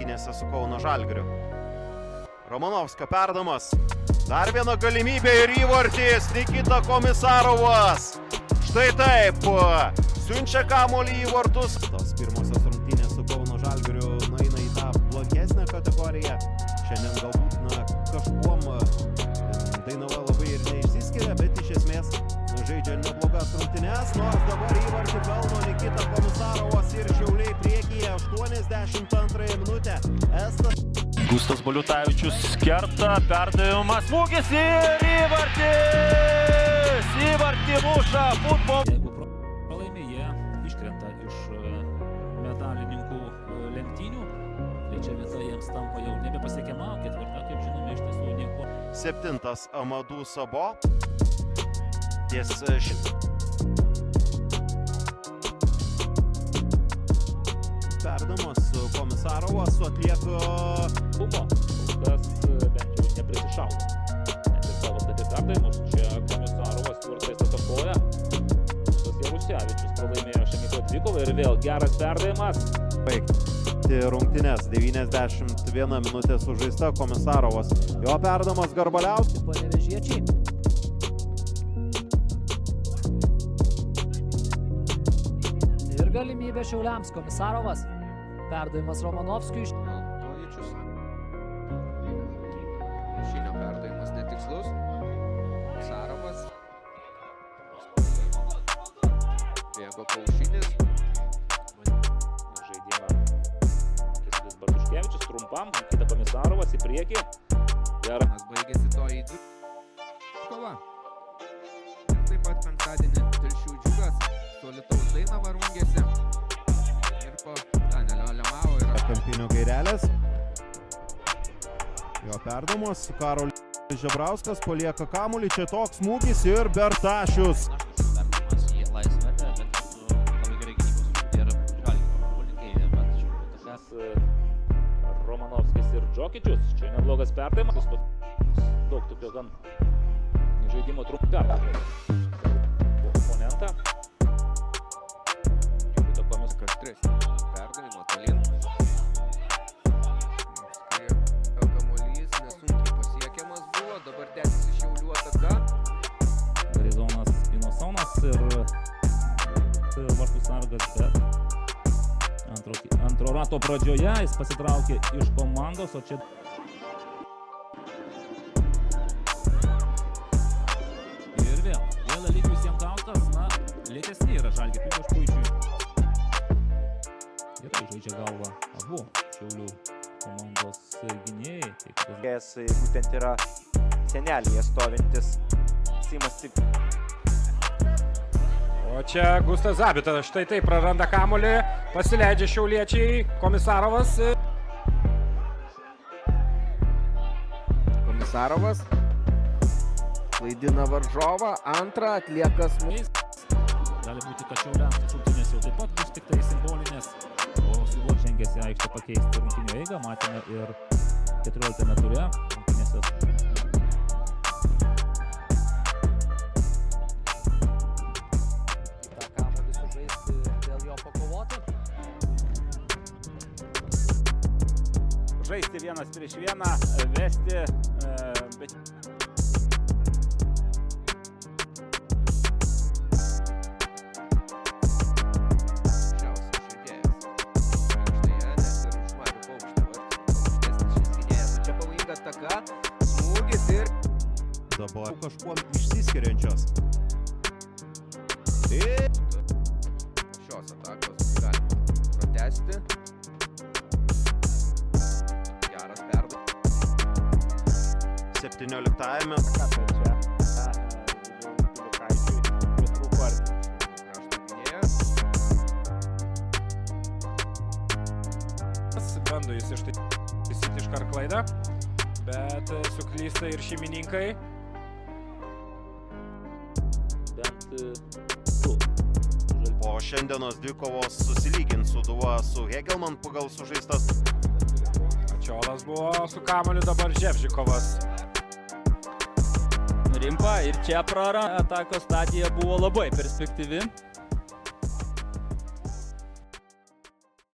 rungtynėse su Kauno Žalgiriu. Romanovskio perdamas. Dar viena galimybė ir įvartis. Nikita Komisarovas. Štai taip. Siunčia kamuolį į vartus. Tos pirmosios rungtynės su Kauno Žalgiriu nueina į tą blogesnę kategoriją. Šiandien galbūt kažkuom Dainava labai ir neišsiskiria, bet iš esmės žaidžia neblogas rungtynes. Nors dabar įvartį pelno Nikita Komisarovas ir Šiauliai priekyje 82 minutę. Gustas Baliutavičius kerta, perdavimas, smūgis ir įvartis! Įvartį muša futbol. Jeigu pralaimi, jie iškrenta iš medalininkų lenktynių. Trečia vieta jiems tampa jau nebepasiekiama, ketvirta, kaip žinome, iš tiesų nieko. 7. Amadou Sabo. Ties perdamas Komisarovas atlieka Buvo, kas bent jau neprisišaudo. Net ir savo statė perdavimus, čia Komisarovas tvirtai atakuoja. Tas Jarusevičius pralaimėjo Šemiko dvikovą ir vėl geras perdavimas. baigti rungtynes. 91 minutė sužaista. Komisarovas. Jo perdamas Garbaliauskas. Panevėžiečiai. Ir galimybė Šiauliams. Komisarovas. Perdavimas Romanovskiui. Pauličius. Šinio perdavimas netikslus. Komisarovas. Bėgo Paušinis. Žaidimą Kęstutis Bartuškevičius trumpam, Nikita Komisarovas į priekį. Geras baigėsi to į dvikova. Ir taip pat penktadienį Telšių Džiugas su Alytaus Dainava rungėsi. Ir po Danelio Lemavo yra Kampinio gairelės. Jo perdavimas. Karolis Žebrauskas palieka kamuolį. Čia toks smūgis ir Bertašius. Romanovskis ir Džokičius. Čia neblogas perdavimas. Daug tokio gan žaidimo trumpų perdavimas. Oponentą. Nikita Komisarovas. Kaštris. Perdavimo tolyn. Kamuolys nesunkiai pasiekiamas buvo. Dabar tęsiasi Šiaulių ataka. Garizonas Inosonas ir vartų sargas, bet antro rato pradžioje jis pasitraukė iš komandos, o čia ir vėl lygiai visiems gautas, lėtesni yra Žalgirio Pivašpuičiui. Gerai žaidžia galvą abu Šiaulių komandos gynėjai. Būtent yra senelėje stovintis Simas Cip. O čia Gustas Zabitas, štai taip praranda kamuolį, pasileidžia šiauliečiai, Komisarovas. Komisarovas klaidina varžovą, antrą atlieka smūgis. Gali būti, kad Šiauliams rungtynės jau taip pat bus tik tai simbolinės, o Sūduva žengėsi aikštę pakeisti rungtynių eigą, matėme ir 14 ture rungtynėse. Žaisti vienas prieš vieną, vesti, bet... Šiausias žaidėjas. Aikštėje, nes ir už Marių Paukštį vartį. Šis gynėjas. Čia pavojinga ataka, smūgis ir... Dabar kažkuom išsiskiriančios. Ir Šios atakos galima pratęsti. Geras perdavimas. 17-ame. Krašto gynėjas. Bando jis ištaisyti iškart klaidą, bet suklysta ir šeimininkai. Bent du. Po šiandienos dvikovos susilygins Sūduva su Hegelman pagal sužaistas. Čiolas buvo su kamuoliu, dabar Ževžikovas. Rimpa ir čia atakos stadija buvo labai perspektyvi.